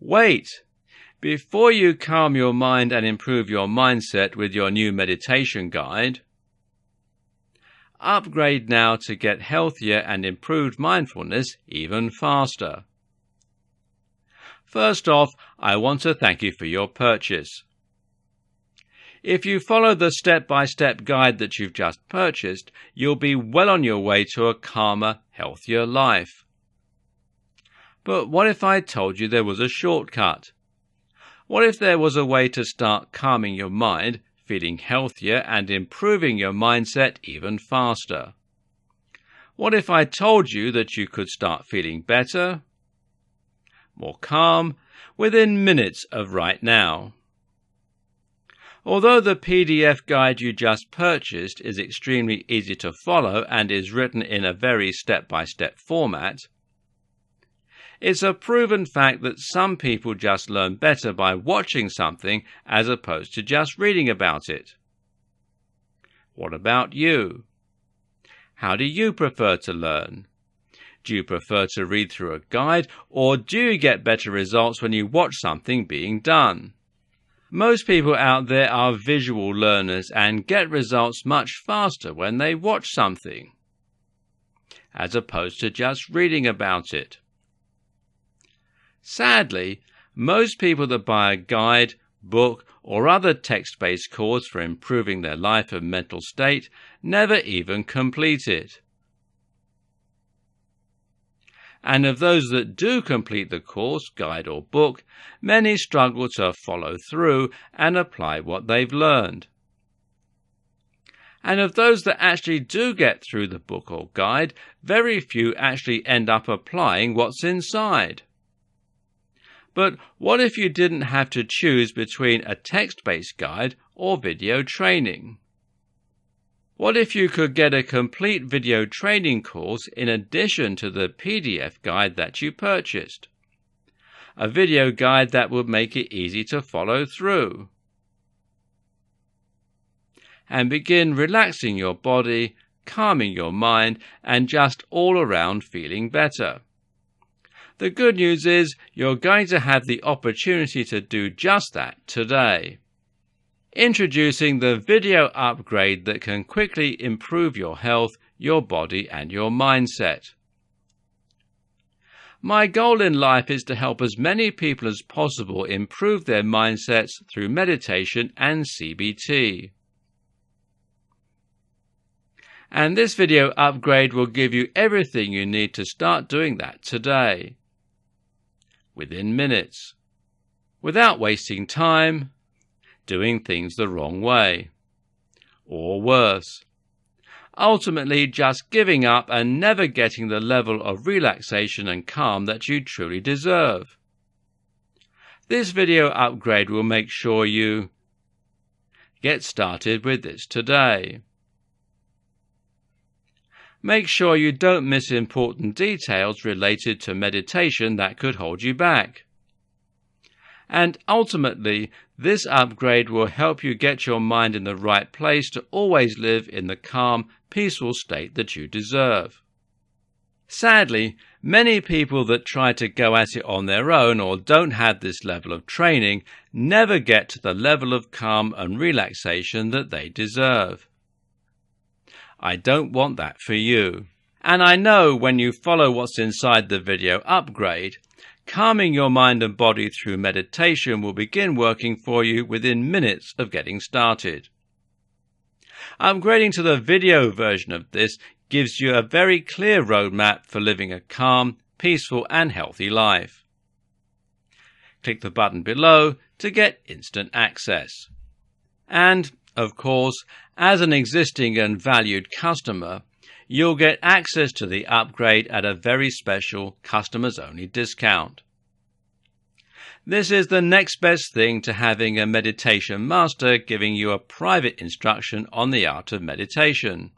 Wait! Before you calm your mind and improve your mindset with your new meditation guide, upgrade now to get healthier and improved mindfulness even faster. First off, I want to thank you for your purchase. If you follow the step-by-step guide that you've just purchased, you'll be well on your way to a calmer, healthier life. But what if I told you there was a shortcut? What if there was a way to start calming your mind, feeling healthier, and improving your mindset even faster? What if I told you that you could start feeling better, more calm, within minutes of right now? Although the PDF guide you just purchased is extremely easy to follow and is written in a very step-by-step format, it's a proven fact that some people just learn better by watching something as opposed to just reading about it. What about you? How do you prefer to learn? Do you prefer to read through a guide, or do you get better results when you watch something being done? Most people out there are visual learners and get results much faster when they watch something, as opposed to just reading about it. Sadly, most people that buy a guide, book, or other text-based course for improving their life and mental state never even complete it. And of those that do complete the course, guide, or book, many struggle to follow through and apply what they've learned. And of those that actually do get through the book or guide, very few actually end up applying what's inside. But what if you didn't have to choose between a text-based guide or video training? What if you could get a complete video training course in addition to the PDF guide that you purchased? A video guide that would make it easy to follow through. And begin relaxing your body, calming your mind, and just all around feeling better. The good news is you're going to have the opportunity to do just that today. Introducing the video upgrade that can quickly improve your health, your body, and your mindset. My goal in life is to help as many people as possible improve their mindsets through meditation and CBT. And this video upgrade will give you everything you need to start doing that today, within minutes, without wasting time, doing things the wrong way, or worse, ultimately just giving up and never getting the level of relaxation and calm that you truly deserve. This video upgrade will make sure you get started with this today. Make sure you don't miss important details related to meditation that could hold you back. And ultimately, this upgrade will help you get your mind in the right place to always live in the calm, peaceful state that you deserve. Sadly, many people that try to go at it on their own or don't have this level of training never get to the level of calm and relaxation that they deserve. I don't want that for you. And I know when you follow what's inside the video upgrade, calming your mind and body through meditation will begin working for you within minutes of getting started. Upgrading to the video version of this gives you a very clear roadmap for living a calm, peaceful, and healthy life. Click the button below to get instant access. And, of course, as an existing and valued customer, you'll get access to the upgrade at a very special customers-only discount. This is the next best thing to having a meditation master giving you a private instruction on the art of meditation.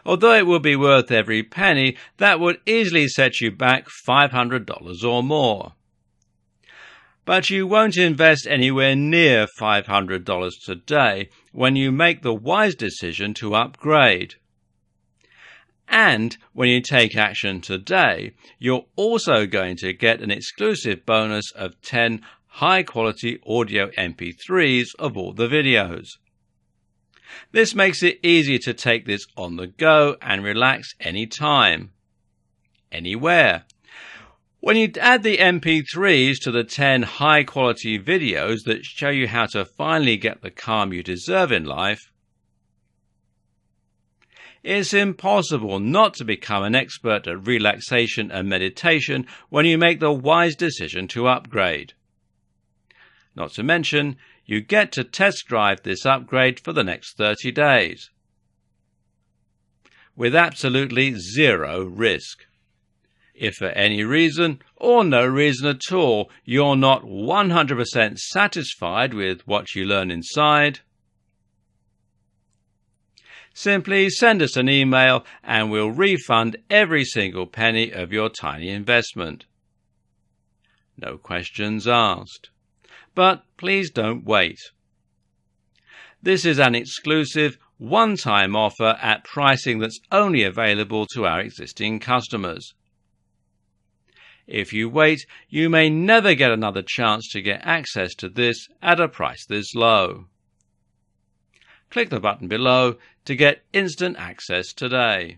Although it will be worth every penny, that would easily set you back $500 or more. But you won't invest anywhere near $500 today when you make the wise decision to upgrade. And when you take action today, you're also going to get an exclusive bonus of 10 high-quality audio MP3s of all the videos. This makes it easy to take this on the go and relax anytime, anywhere. When you add the MP3s to the 10 high-quality videos that show you how to finally get the calm you deserve in life, it's impossible not to become an expert at relaxation and meditation when you make the wise decision to upgrade. Not to mention, you get to test drive this upgrade for the next 30 days, with absolutely zero risk. If for any reason, or no reason at all, you're not 100% satisfied with what you learn inside, simply send us an email and we'll refund every single penny of your tiny investment. No questions asked. But please don't wait. This is an exclusive, one-time offer at pricing that's only available to our existing customers. If you wait, you may never get another chance to get access to this at a price this low. Click the button below to get instant access today.